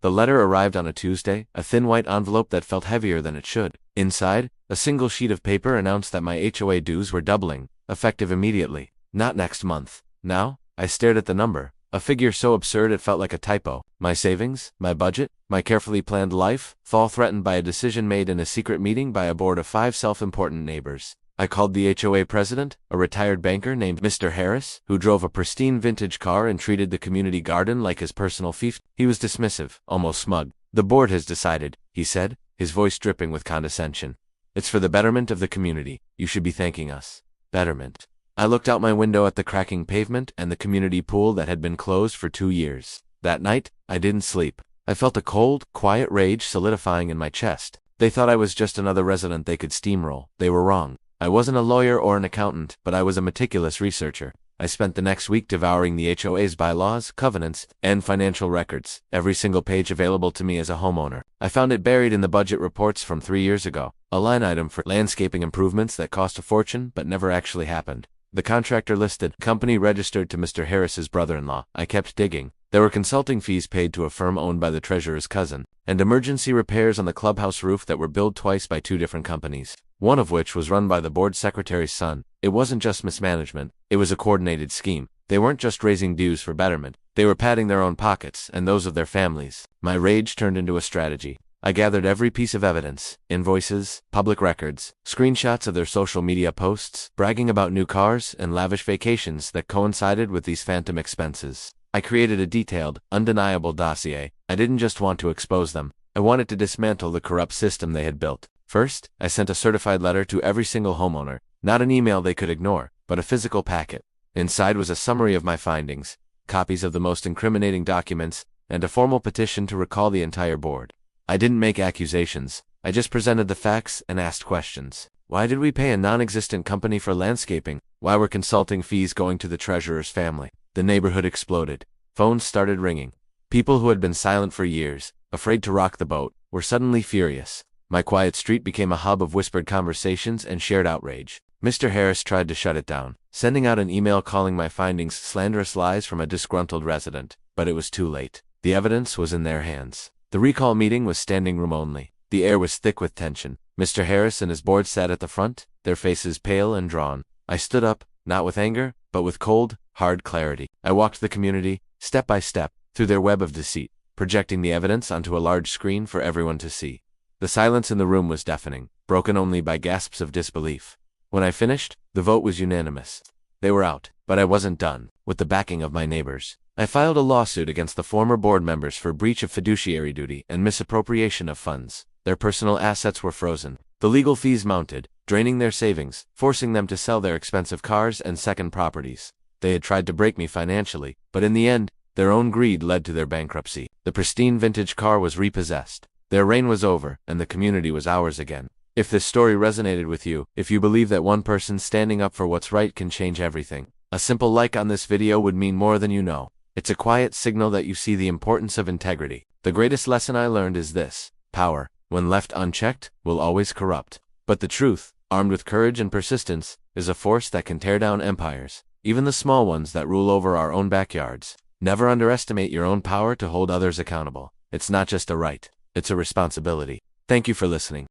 The letter arrived on a Tuesday, a thin white envelope that felt heavier than it should. Inside, a single sheet of paper announced that my HOA dues were doubling, effective immediately, not next month. Now, I stared at the number, a figure so absurd it felt like a typo. My savings, my budget, my carefully planned life, fall threatened by a decision made in a secret meeting by a board of 5 self-important neighbors. I called the HOA president, a retired banker named Mr. Harris, who drove a pristine vintage car and treated the community garden like his personal fief. He was dismissive, almost smug. "The board has decided," he said, his voice dripping with condescension. "It's for the betterment of the community. You should be thanking us." Betterment. I looked out my window at the cracking pavement and the community pool that had been closed for 2 years. That night, I didn't sleep. I felt a cold, quiet rage solidifying in my chest. They thought I was just another resident they could steamroll. They were wrong. I wasn't a lawyer or an accountant, but I was a meticulous researcher. I spent the next week devouring the HOA's bylaws, covenants, and financial records, every single page available to me as a homeowner. I found it buried in the budget reports from 3 years ago, a line item for landscaping improvements that cost a fortune but never actually happened. The contractor listed, company registered to Mr. Harris's brother-in-law. I kept digging. There were consulting fees paid to a firm owned by the treasurer's cousin, and emergency repairs on the clubhouse roof that were billed twice by 2 different companies, one of which was run by the board secretary's son. It wasn't just mismanagement, it was a coordinated scheme. They weren't just raising dues for betterment, they were padding their own pockets and those of their families. My rage turned into a strategy. I gathered every piece of evidence, invoices, public records, screenshots of their social media posts, bragging about new cars and lavish vacations that coincided with these phantom expenses. I created a detailed, undeniable dossier. I didn't just want to expose them. I wanted to dismantle the corrupt system they had built. First, I sent a certified letter to every single homeowner, not an email they could ignore, but a physical packet. Inside was a summary of my findings, copies of the most incriminating documents, and a formal petition to recall the entire board. I didn't make accusations. I just presented the facts and asked questions. Why did we pay a non-existent company for landscaping? Why were consulting fees going to the treasurer's family? The neighborhood exploded. Phones started ringing. People who had been silent for years, afraid to rock the boat, were suddenly furious. My quiet street became a hub of whispered conversations and shared outrage. Mr. Harris tried to shut it down, sending out an email calling my findings slanderous lies from a disgruntled resident. But it was too late. The evidence was in their hands. The recall meeting was standing room only. The air was thick with tension. Mr. Harris and his board sat at the front, their faces pale and drawn. I stood up, not with anger, but with cold, hard clarity. I walked the community, step by step, through their web of deceit, projecting the evidence onto a large screen for everyone to see. The silence in the room was deafening, broken only by gasps of disbelief. When I finished, the vote was unanimous. They were out, but I wasn't done. With the backing of my neighbors, I filed a lawsuit against the former board members for breach of fiduciary duty and misappropriation of funds. Their personal assets were frozen. The legal fees mounted, draining their savings, forcing them to sell their expensive cars and second properties. They had tried to break me financially, but in the end, their own greed led to their bankruptcy. The pristine vintage car was repossessed. Their reign was over, and the community was ours again. If this story resonated with you, if you believe that one person standing up for what's right can change everything, a simple like on this video would mean more than you know. It's a quiet signal that you see the importance of integrity. The greatest lesson I learned is this: power, when left unchecked, will always corrupt. But the truth, armed with courage and persistence, is a force that can tear down empires, even the small ones that rule over our own backyards. Never underestimate your own power to hold others accountable. It's not just a right, it's a responsibility. Thank you for listening.